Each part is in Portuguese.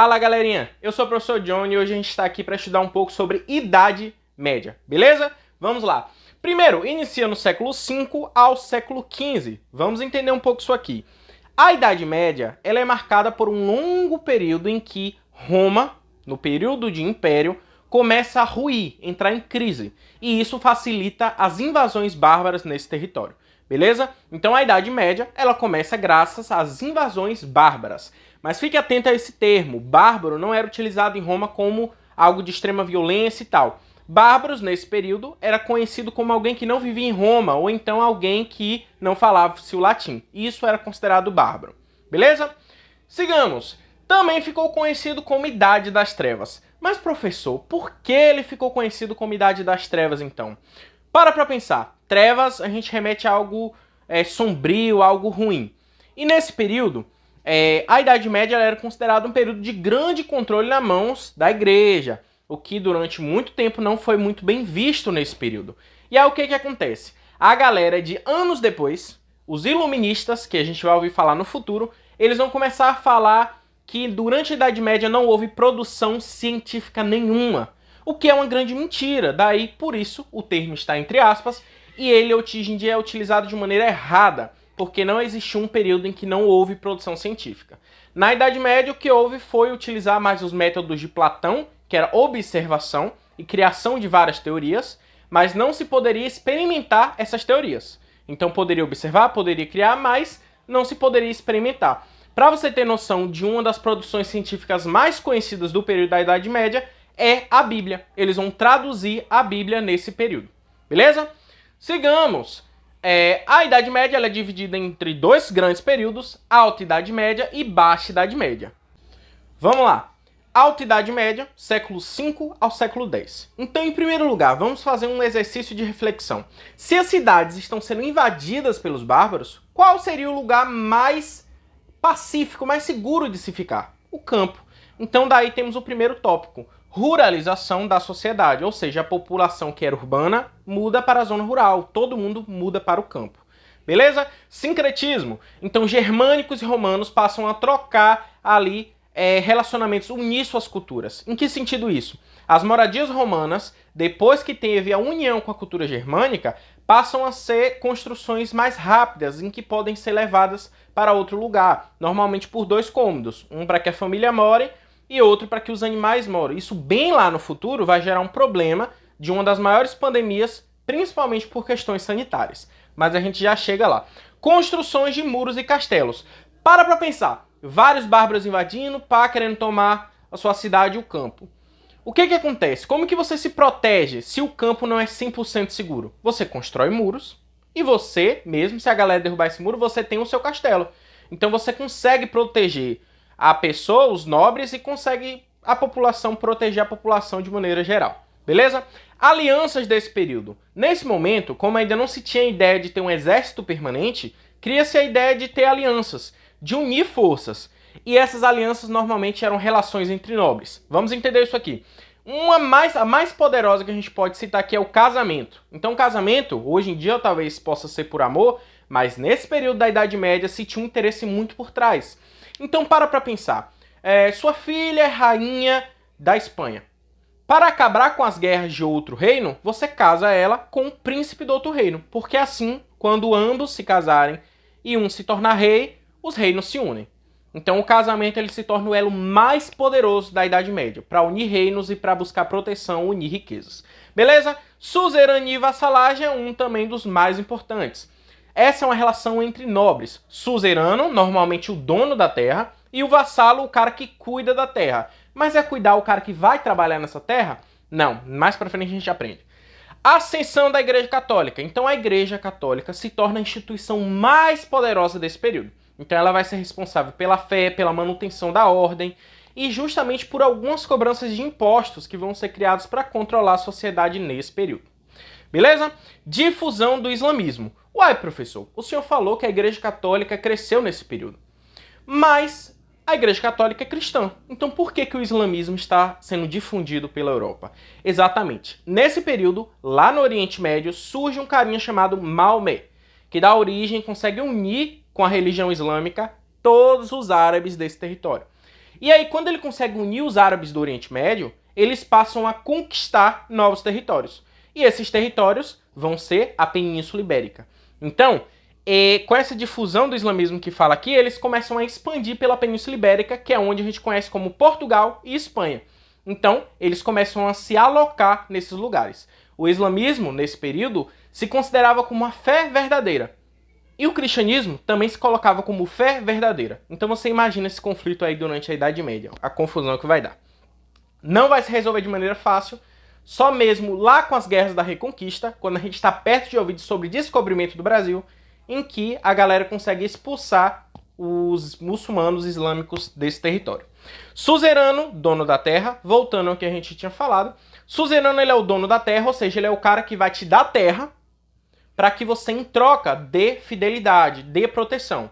Fala galerinha, eu sou o professor John e hoje a gente está aqui para estudar um pouco sobre Idade Média, beleza? Vamos lá. Primeiro, inicia no século V ao século XV. Vamos entender um pouco isso aqui. A Idade Média ela é marcada por um longo período em que Roma, no período de Império, começa a ruir, entrar em crise. E isso facilita as invasões bárbaras nesse território, beleza? Então a Idade Média ela começa graças às invasões bárbaras. Mas fique atento a esse termo. Bárbaro não era utilizado em Roma como algo de extrema violência e tal. Bárbaros, nesse período, era conhecido como alguém que não vivia em Roma, ou então alguém que não falava-se o latim. Isso era considerado bárbaro. Beleza? Sigamos. Também ficou conhecido como Idade das Trevas. Mas, professor, por que ele ficou conhecido como Idade das Trevas, então? Para pra pensar. Trevas, a gente remete a algo sombrio, algo ruim. E nesse período, a Idade Média era considerada um período de grande controle nas mãos da igreja, o que durante muito tempo não foi muito bem visto nesse período. E aí o que acontece? A galera de anos depois, os iluministas, que a gente vai ouvir falar no futuro, eles vão começar a falar que durante a Idade Média não houve produção científica nenhuma, o que é uma grande mentira. Daí, por isso, o termo está entre aspas, e ele hoje em dia é utilizado de maneira errada, porque não existiu um período em que não houve produção científica. Na Idade Média, o que houve foi utilizar mais os métodos de Platão, que era observação e criação de várias teorias, mas não se poderia experimentar essas teorias. Então poderia observar, poderia criar, mas não se poderia experimentar. Para você ter noção de uma das produções científicas mais conhecidas do período da Idade Média, é a Bíblia. Eles vão traduzir a Bíblia nesse período. Beleza? Sigamos. A Idade Média ela é dividida entre dois grandes períodos, Alta Idade Média e Baixa Idade Média. Vamos lá. Alta Idade Média, século V ao século X. Então, em primeiro lugar, vamos fazer um exercício de reflexão. Se as cidades estão sendo invadidas pelos bárbaros, qual seria o lugar mais pacífico, mais seguro de se ficar? O campo. Então, daí temos o primeiro tópico. Ruralização da sociedade, ou seja, a população que era urbana muda para a zona rural, todo mundo muda para o campo. Beleza? Sincretismo. Então, germânicos e romanos passam a trocar ali relacionamentos, unir suas culturas. Em que sentido isso? As moradias romanas, depois que teve a união com a cultura germânica, passam a ser construções mais rápidas, em que podem ser levadas para outro lugar, normalmente por dois cômodos, um para que a família more e outro para que os animais morem. Isso bem lá no futuro vai gerar um problema de uma das maiores pandemias, principalmente por questões sanitárias. Mas a gente já chega lá. Construções de muros e castelos. Para pensar. Vários bárbaros invadindo, querendo tomar a sua cidade e o campo. O que acontece? Como que você se protege se o campo não é 100% seguro? Você constrói muros e você, mesmo se a galera derrubar esse muro, você tem o seu castelo. Então você consegue proteger a pessoa, os nobres, e consegue a população, proteger a população de maneira geral. Beleza? Alianças desse período. Nesse momento, como ainda não se tinha a ideia de ter um exército permanente, cria-se a ideia de ter alianças, de unir forças. E essas alianças normalmente eram relações entre nobres. Vamos entender isso aqui. A mais poderosa que a gente pode citar aqui é o casamento. Então, o casamento, hoje em dia, talvez possa ser por amor, mas nesse período da Idade Média se tinha um interesse muito por trás. Então, para pensar. Sua filha é rainha da Espanha. Para acabar com as guerras de outro reino, você casa ela com o príncipe do outro reino. Porque assim, quando ambos se casarem e um se tornar rei, os reinos se unem. Então o casamento ele se torna o elo mais poderoso da Idade Média, para unir reinos e para buscar proteção, unir riquezas. Beleza? Suzerania e vassalagem é um também dos mais importantes. Essa é uma relação entre nobres. Suzerano, normalmente o dono da terra, e o vassalo, o cara que cuida da terra. Mas é cuidar o cara que vai trabalhar nessa terra? Não, mais pra frente a gente aprende. Ascensão da Igreja Católica. Então a Igreja Católica se torna a instituição mais poderosa desse período. Então ela vai ser responsável pela fé, pela manutenção da ordem e justamente por algumas cobranças de impostos que vão ser criados para controlar a sociedade nesse período. Beleza? Difusão do islamismo. Uai, professor, o senhor falou que a Igreja Católica cresceu nesse período. Mas a Igreja Católica é cristã. Então por que o islamismo está sendo difundido pela Europa? Exatamente. Nesse período, lá no Oriente Médio, surge um carinha chamado Maomé, que dá origem, consegue unir com a religião islâmica todos os árabes desse território. E aí, quando ele consegue unir os árabes do Oriente Médio, eles passam a conquistar novos territórios. E esses territórios vão ser a Península Ibérica. Então, com essa difusão do islamismo que fala aqui, eles começam a expandir pela Península Ibérica, que é onde a gente conhece como Portugal e Espanha. Então, eles começam a se alocar nesses lugares. O islamismo, nesse período, se considerava como uma fé verdadeira. E o cristianismo também se colocava como fé verdadeira. Então você imagina esse conflito aí durante a Idade Média, a confusão que vai dar. Não vai se resolver de maneira fácil, só mesmo lá com as guerras da Reconquista, quando a gente está perto de ouvir sobre o descobrimento do Brasil, em que a galera consegue expulsar os muçulmanos islâmicos desse território. Suzerano, dono da terra, voltando ao que a gente tinha falado, Suzerano ele é o dono da terra, ou seja, ele é o cara que vai te dar terra para que você, em troca, dê fidelidade, dê proteção.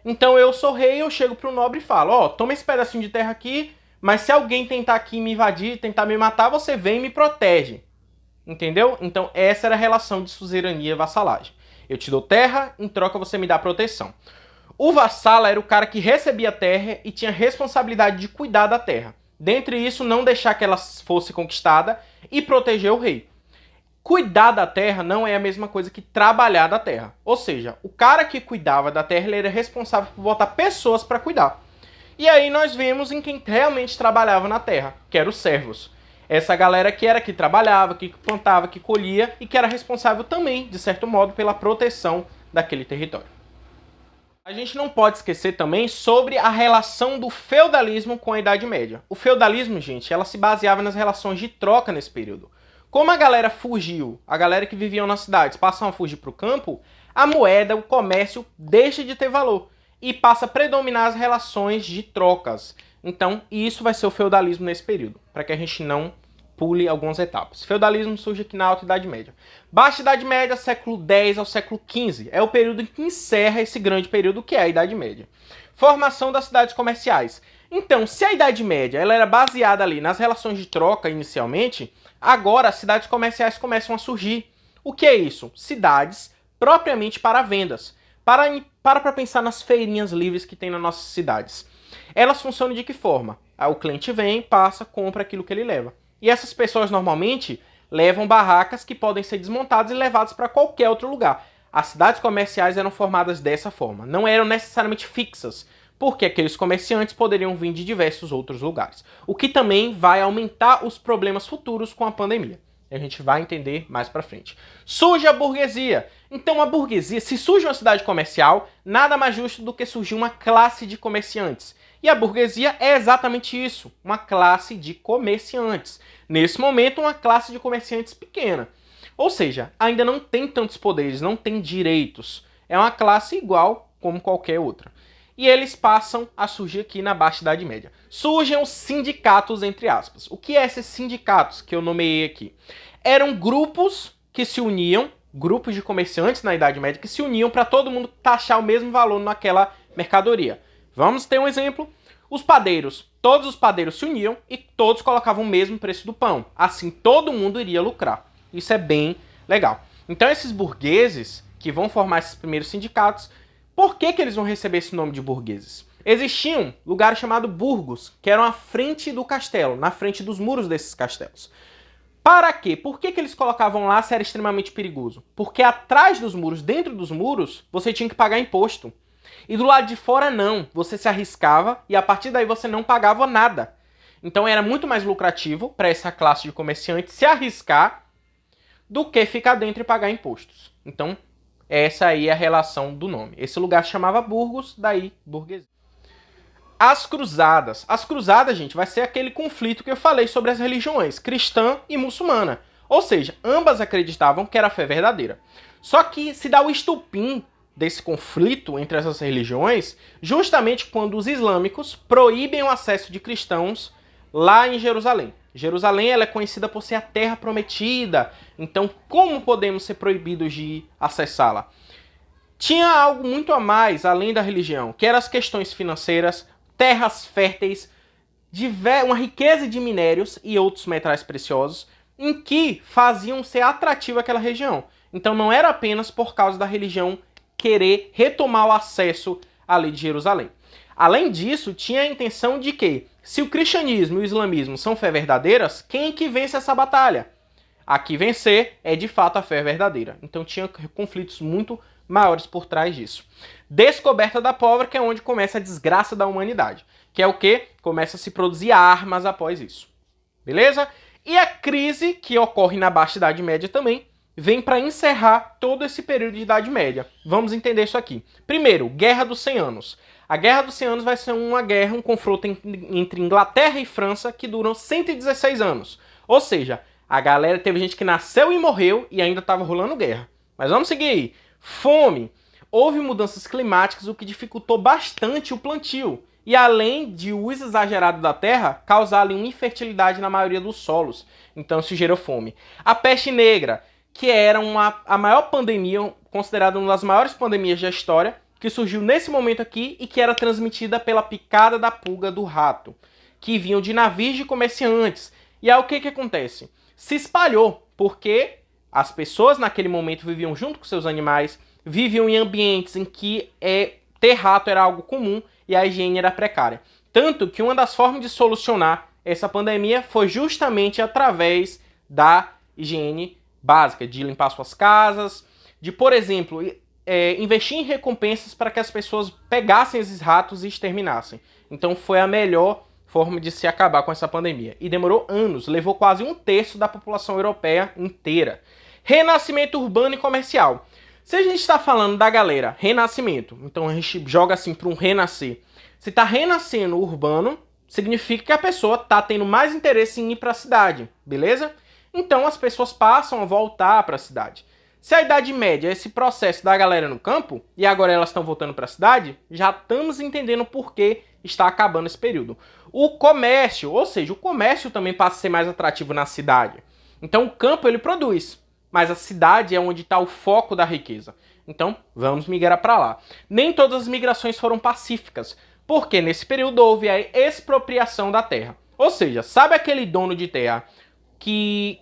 Então eu sou rei, eu chego para o nobre e falo, ó, toma esse pedacinho de terra aqui, mas se alguém tentar aqui me invadir, tentar me matar, você vem e me protege. Entendeu? Então essa era a relação de suzerania e vassalagem. Eu te dou terra, em troca você me dá proteção. O vassalo era o cara que recebia a terra e tinha responsabilidade de cuidar da terra. Dentre isso, não deixar que ela fosse conquistada e proteger o rei. Cuidar da terra não é a mesma coisa que trabalhar da terra. Ou seja, o cara que cuidava da terra ele era responsável por botar pessoas para cuidar. E aí nós vemos em quem realmente trabalhava na terra, que eram os servos. Essa galera que trabalhava, que plantava, que colhia e que era responsável também, de certo modo, pela proteção daquele território. A gente não pode esquecer também sobre a relação do feudalismo com a Idade Média. O feudalismo, gente, ela se baseava nas relações de troca nesse período. Como a galera fugiu, a galera que vivia nas cidades passam a fugir para o campo, a moeda, o comércio deixa de ter valor e passa a predominar as relações de trocas. Então, isso vai ser o feudalismo nesse período, para que a gente não pule algumas etapas. Feudalismo surge aqui na Alta Idade Média. Baixa Idade Média, século X ao século XV, é o período em que encerra esse grande período que é a Idade Média. Formação das cidades comerciais. Então, se a Idade Média ela era baseada ali nas relações de troca inicialmente, agora as cidades comerciais começam a surgir. O que é isso? Cidades propriamente para vendas. Para pensar nas feirinhas livres que tem nas nossas cidades. Elas funcionam de que forma? O cliente vem, passa, compra aquilo que ele leva. E essas pessoas normalmente levam barracas que podem ser desmontadas e levadas para qualquer outro lugar. As cidades comerciais eram formadas dessa forma, não eram necessariamente fixas, porque aqueles comerciantes poderiam vir de diversos outros lugares. O que também vai aumentar os problemas futuros com a pandemia. A gente vai entender mais pra frente. Surge a burguesia. Então a burguesia, se surge uma cidade comercial, nada mais justo do que surgir uma classe de comerciantes. E a burguesia é exatamente isso, uma classe de comerciantes. Nesse momento, uma classe de comerciantes pequena. Ou seja, ainda não tem tantos poderes, não tem direitos. É uma classe igual como qualquer outra. E eles passam a surgir aqui na Baixa Idade Média. Surgem os sindicatos, entre aspas. O que é esses sindicatos que eu nomeei aqui? Eram grupos que se uniam, grupos de comerciantes na Idade Média, que se uniam para todo mundo taxar o mesmo valor naquela mercadoria. Vamos ter um exemplo. Os padeiros. Todos os padeiros se uniam e todos colocavam o mesmo preço do pão. Assim, todo mundo iria lucrar. Isso é bem legal. Então, esses burgueses que vão formar esses primeiros sindicatos, por que eles vão receber esse nome de burgueses? Existiam lugares chamados burgos, que eram à frente do castelo, na frente dos muros desses castelos. Para quê? Por que eles colocavam lá se era extremamente perigoso? Porque atrás dos muros, dentro dos muros, você tinha que pagar imposto. E do lado de fora não, você se arriscava e a partir daí você não pagava nada. Então era muito mais lucrativo para essa classe de comerciantes se arriscar do que ficar dentro e pagar impostos. Então essa aí é a relação do nome. Esse lugar se chamava Burgos, daí burguesia. As cruzadas. As cruzadas, gente, vai ser aquele conflito que eu falei sobre as religiões, cristã e muçulmana. Ou seja, ambas acreditavam que era a fé verdadeira. Só que se dá o estupim desse conflito entre essas religiões justamente quando os islâmicos proíbem o acesso de cristãos lá em Jerusalém. Jerusalém ela é conhecida por ser a terra prometida, então como podemos ser proibidos de acessá-la? Tinha algo muito a mais além da religião, que eram as questões financeiras, terras férteis, uma riqueza de minérios e outros metais preciosos, em que faziam ser atrativa aquela região. Então não era apenas por causa da religião querer retomar o acesso ali de Jerusalém. Além disso, tinha a intenção de que Se o cristianismo e o islamismo são fé verdadeiras, quem que vence essa batalha? A que vencer é de fato a fé verdadeira. Então tinha conflitos muito maiores por trás disso. Descoberta da pólvora, que é onde começa a desgraça da humanidade. Que é o que? Começa a se produzir armas após isso. Beleza? E a crise que ocorre na Baixa Idade Média também vem para encerrar todo esse período de Idade Média. Vamos entender isso aqui. Primeiro, Guerra dos 100 Anos. A Guerra dos 100 Anos vai ser uma guerra, um confronto entre Inglaterra e França que durou 116 anos. Ou seja, a galera teve gente que nasceu e morreu e ainda estava rolando guerra. Mas vamos seguir aí. Fome. Houve mudanças climáticas, o que dificultou bastante o plantio. E além de uso exagerado da terra, causar ali uma infertilidade na maioria dos solos. Então se gerou fome. A peste negra, que era a maior pandemia, considerada uma das maiores pandemias da história, que surgiu nesse momento aqui e que era transmitida pela picada da pulga do rato, que vinham de navios de comerciantes. E aí o que acontece? Se espalhou, porque as pessoas naquele momento viviam junto com seus animais, viviam em ambientes em que ter rato era algo comum e a higiene era precária. Tanto que uma das formas de solucionar essa pandemia foi justamente através da higiene básica, de limpar suas casas, de, por exemplo, investir em recompensas para que as pessoas pegassem esses ratos e exterminassem. Então foi a melhor forma de se acabar com essa pandemia. E demorou anos, levou quase 1/3 da população europeia inteira. Renascimento urbano e comercial. Se a gente está falando da galera renascimento, então a gente joga assim para um renascer. Se está renascendo urbano, significa que a pessoa está tendo mais interesse em ir para a cidade, beleza? Então as pessoas passam a voltar para a cidade. Se a Idade Média é esse processo da galera no campo, e agora elas estão voltando para a cidade, já estamos entendendo por que está acabando esse período. O comércio, ou seja, o comércio também passa a ser mais atrativo na cidade. Então o campo ele produz, mas a cidade é onde está o foco da riqueza. Então, vamos migrar para lá. Nem todas as migrações foram pacíficas, porque nesse período houve a expropriação da terra. Ou seja, sabe aquele dono de terra que,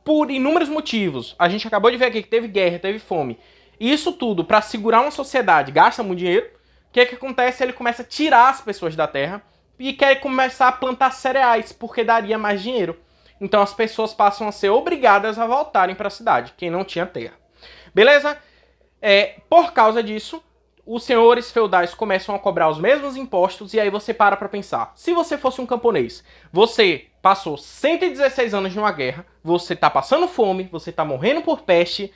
por inúmeros motivos, a gente acabou de ver aqui que teve guerra, teve fome, e isso tudo para segurar uma sociedade gasta muito dinheiro, o que acontece? Ele começa a tirar as pessoas da terra e quer começar a plantar cereais, porque daria mais dinheiro. Então as pessoas passam a ser obrigadas a voltarem para a cidade, quem não tinha terra. Beleza? Por causa disso, os senhores feudais começam a cobrar os mesmos impostos e aí você para pensar. Se você fosse um camponês, você passou 116 anos numa guerra, você tá passando fome, você tá morrendo por peste,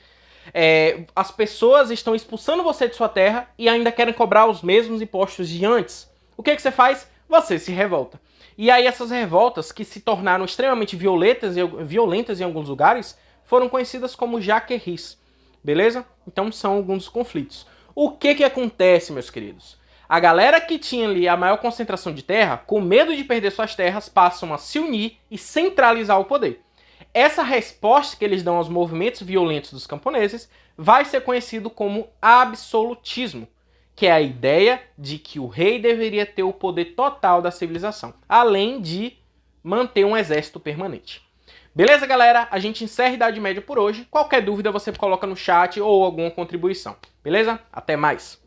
as pessoas estão expulsando você de sua terra e ainda querem cobrar os mesmos impostos de antes. O que você faz? Você se revolta. E aí essas revoltas, que se tornaram extremamente violentas em alguns lugares, foram conhecidas como jaqueries. Beleza? Então são alguns dos conflitos. O que acontece, meus queridos? A galera que tinha ali a maior concentração de terra, com medo de perder suas terras, passam a se unir e centralizar o poder. Essa resposta que eles dão aos movimentos violentos dos camponeses vai ser conhecido como absolutismo, que é a ideia de que o rei deveria ter o poder total da civilização, além de manter um exército permanente. Beleza, galera? A gente encerra a Idade Média por hoje. Qualquer dúvida você coloca no chat ou alguma contribuição. Beleza? Até mais!